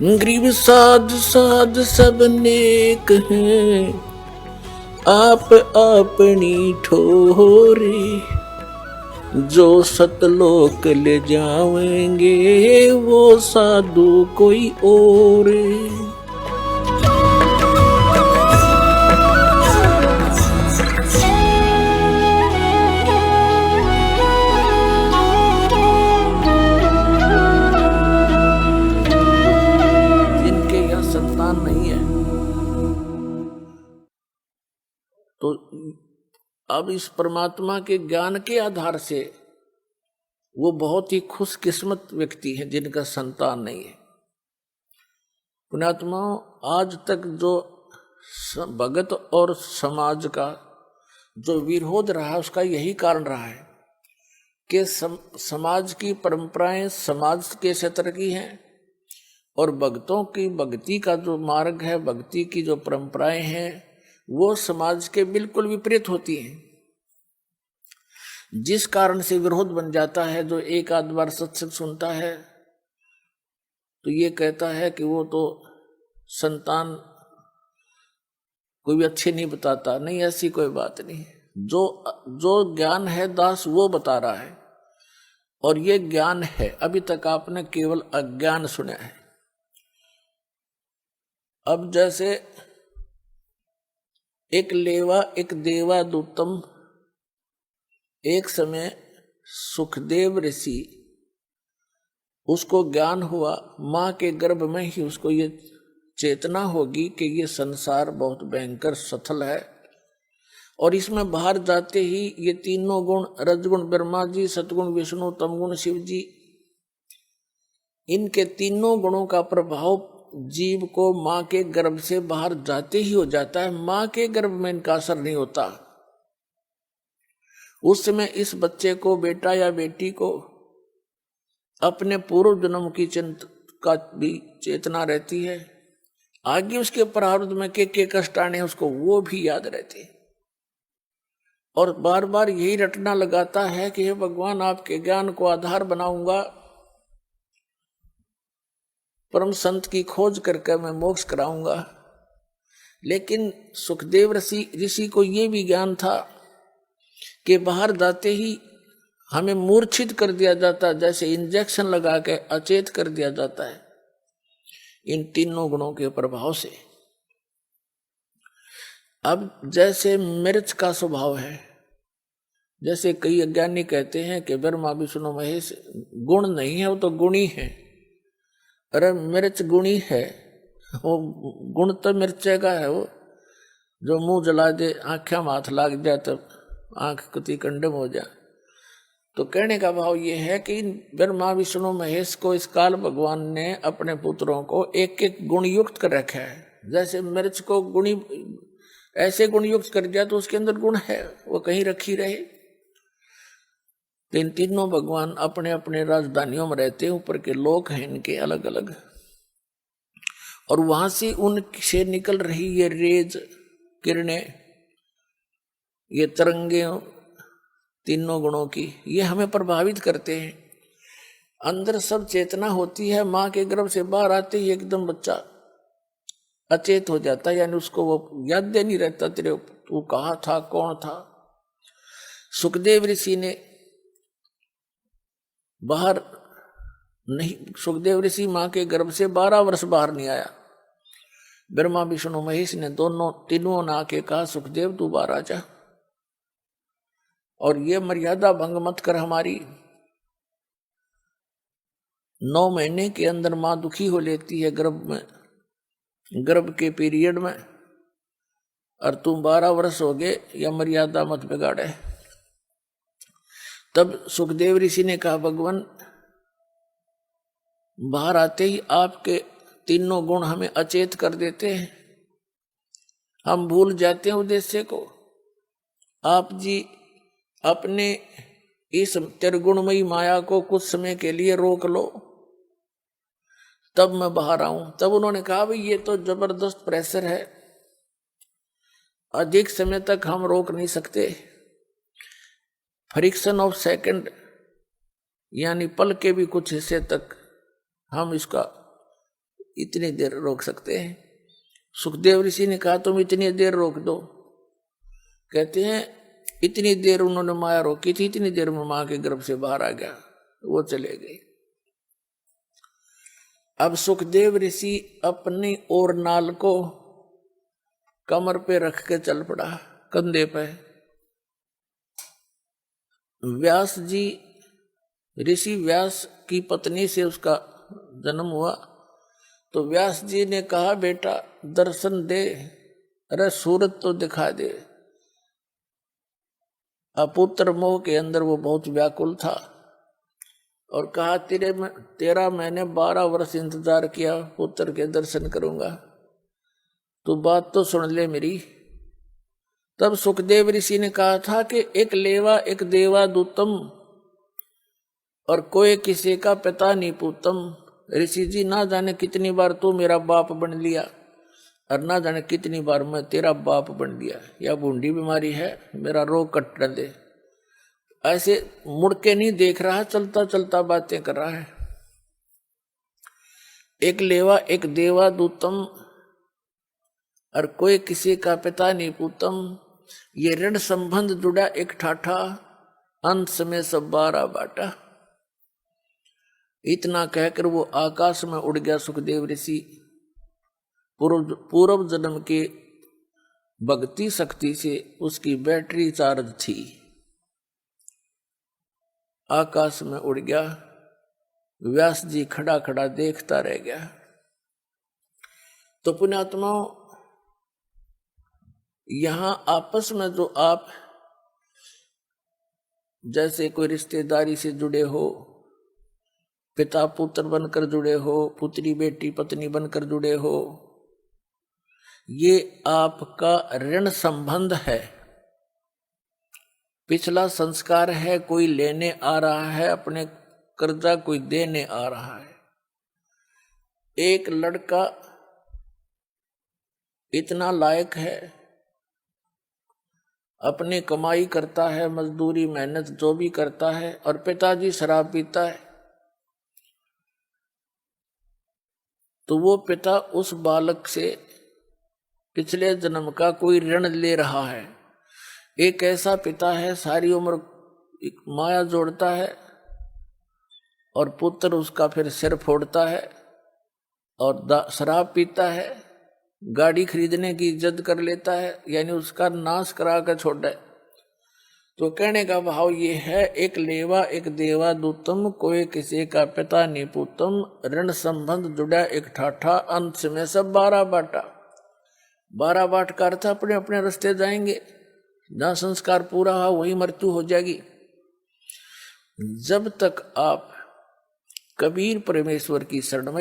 गरीब साध साध सब नेक हैं, आप अपनी ठोरी। जो सतलोक ले जावेंगे वो साधु कोई और। जिनके यहाँ संतान नहीं है तो अब इस परमात्मा के ज्ञान के आधार से वो बहुत ही खुशकिस्मत व्यक्ति है जिनका संतान नहीं है। पुण्यात्मा, आज तक जो भगत और समाज का जो विरोध रहा उसका यही कारण रहा है कि समाज की परंपराएं समाज के क्षेत्र की हैं और भक्तों की भक्ति का जो मार्ग है, भक्ति की जो परंपराएं हैं वो समाज के बिल्कुल विपरीत होती हैं, जिस कारण से विरोध बन जाता है। जो एक आध बार सत्संग सुनता है तो ये कहता है कि वो तो संतान कोई भी अच्छे नहीं बताता। नहीं, ऐसी कोई बात नहीं। जो ज्ञान है दास वो बता रहा है, और ये ज्ञान है। अभी तक आपने केवल अज्ञान सुना है। अब जैसे एक लेवा एक देवा दूतम, एक समय सुखदेव ऋषि, उसको ज्ञान हुआ, मां के गर्भ में ही उसको ये चेतना होगी कि ये संसार बहुत भयंकर सथल है और इसमें बाहर जाते ही ये तीनों गुण, रजगुण ब्रह्मा जी, सतगुण विष्णु, तमगुण शिव जी, इनके तीनों गुणों का प्रभाव जीव को मां के गर्भ से बाहर जाते ही हो जाता है। मां के गर्भ में इनका असर नहीं होता। उस समय इस बच्चे को, बेटा या बेटी को, अपने पूर्व जन्म की चिंता का भी चेतना रहती है। आगे उसके प्रारब्ध में के कष्ट आने उसको वो भी याद रहते हैं और बार बार यही रटना लगाता है कि हे भगवान, आपके ज्ञान को आधार बनाऊंगा, परम संत की खोज करके मैं मोक्ष कराऊंगा। लेकिन सुखदेव ऋषि को ये भी ज्ञान था कि बाहर जाते ही हमें मूर्छित कर दिया जाता, जैसे इंजेक्शन लगा के अचेत कर दिया जाता है इन तीनों गुणों के प्रभाव से। अब जैसे मिर्च का स्वभाव है, जैसे कई अज्ञानी कहते हैं कि ब्रह्मा विष्णु महेश गुण नहीं है, वो तो गुणी है। अरे मिर्च गुणी है, वो गुण तो मिर्चे का है। वो जो मुंह जला दे, आंखें में हाथ लाग जाए तो आंख कति कंडम हो जाए। तो कहने का भाव ये है कि ब्रह्मा विष्णु महेश को इस काल भगवान ने अपने पुत्रों को एक एक गुण युक्त कर रखा है। जैसे मिर्च को गुणी ऐसे गुण युक्त कर दिया तो उसके अंदर गुण है, वो कहीं रखी रहे। इन तीनों भगवान अपने अपने राजधानियों में रहते हैं, ऊपर के लोक हैं इनके अलग अलग, और वहां से उनसे निकल रही ये रेज किरणें, ये तरंगे तीनों गुणों की, ये हमें प्रभावित करते हैं। अंदर सब चेतना होती है, मां के गर्भ से बाहर आते ही एकदम बच्चा अचेत हो जाता है, यानी उसको वो याद नहीं रहता तेरे तू कहाँ था, कौन था। सुखदेव ऋषि ने बाहर नहीं, सुखदेव ऋषि मां के गर्भ से 12 वर्ष बाहर नहीं आया। ब्रह्मा विष्णु महेश ने तीनों ने आके कहा, सुखदेव तू बाहर आ जा, और ये मर्यादा भंग मत कर हमारी। 9 महीने के अंदर मां दुखी हो लेती है गर्भ में, गर्भ के पीरियड में, और तुम 12 वर्ष हो गए, या मर्यादा मत बिगाड़े। तब सुखदेव ऋषि ने कहा, भगवान बाहर आते ही आपके तीनों गुण हमें अचेत कर देते हैं, हम भूल जाते हैं उद्देश्य को। आप जी अपने इस त्रिगुणमयी माया को कुछ समय के लिए रोक लो, तब मैं बाहर आऊं। तब उन्होंने कहा, भाई ये तो जबरदस्त प्रेशर है, अधिक समय तक हम रोक नहीं सकते। फ्रिक्शन ऑफ सेकंड, यानी पल के भी कुछ हिस्से तक हम इसका इतनी देर रोक सकते हैं। सुखदेव ऋषि ने कहा तुम इतनी देर रोक दो। कहते हैं इतनी देर उन्होंने माया रोकी थी, इतनी देर में मां के गर्भ से बाहर आ गया, वो चले गए। अब सुखदेव ऋषि अपनी और नाल को कमर पे रख के चल पड़ा, कंधे पे। व्यास जी, ऋषि व्यास की पत्नी से उसका जन्म हुआ, तो व्यास जी ने कहा बेटा दर्शन दे, अरे सूरत तो दिखा दे। अपुत्र मोह के अंदर वो बहुत व्याकुल था और कहा तेरा मैंने 12 वर्ष इंतजार किया, पुत्र के दर्शन करूंगा, तो बात तो सुन ले मेरी। तब सुखदेव ऋषि ने कहा था कि एक लेवा एक देवा दूतम और कोई किसी का पिता नहीं पूतम। ऋषि जी ना जाने कितनी बार तू मेरा बाप बन लिया और ना जाने कितनी बार मैं तेरा बाप बन लिया। या बूंदी बीमारी है, मेरा रोग कट दे। ऐसे मुड़ के नहीं देख रहा, चलता चलता बातें कर रहा है। एक लेवा एक देवा दूतम और कोई किसी का पिता नहीं पूतम। ये ऋण संबंध जुड़ा एक ठाठा, अंत में सब 12 बाटा। इतना कहकर वो आकाश में उड़ गया सुखदेव ऋषि। पूर्व जन्म के भक्ति शक्ति से उसकी बैटरी चार्ज थी, आकाश में उड़ गया। व्यास जी खड़ा खड़ा देखता रह गया। तो पुण्यात्माओं, यहां आपस में जो आप जैसे कोई रिश्तेदारी से जुड़े हो, पिता पुत्र बनकर जुड़े हो, पुत्री बेटी पत्नी बनकर जुड़े हो, ये आपका ऋण संबंध है, पिछला संस्कार है। कोई लेने आ रहा है अपने कर्जा, कोई देने आ रहा है। एक लड़का इतना लायक है, अपनी कमाई करता है, मजदूरी मेहनत जो भी करता है, और पिताजी शराब पीता है, तो वो पिता उस बालक से पिछले जन्म का कोई ऋण ले रहा है। एक ऐसा पिता है सारी उम्र माया जोड़ता है और पुत्र उसका फिर सिर फोड़ता है और शराब पीता है, गाड़ी खरीदने की जिद कर लेता है, यानी उसका नाश करा कर छोड़ दे। तो कहने का भाव ये है, एक लेवा एक देवा दूतम, कोई किसी का पिता नहीं पूतम। ऋण संबंध जुड़ा एक ठाठा, अंत में सब 12 बाटा। 12 बाट का अर्थ अपने अपने रास्ते जाएंगे। जहां संस्कार पूरा हुआ वही मृत्यु हो जाएगी। जब तक आप कबीर परमेश्वर की शरण में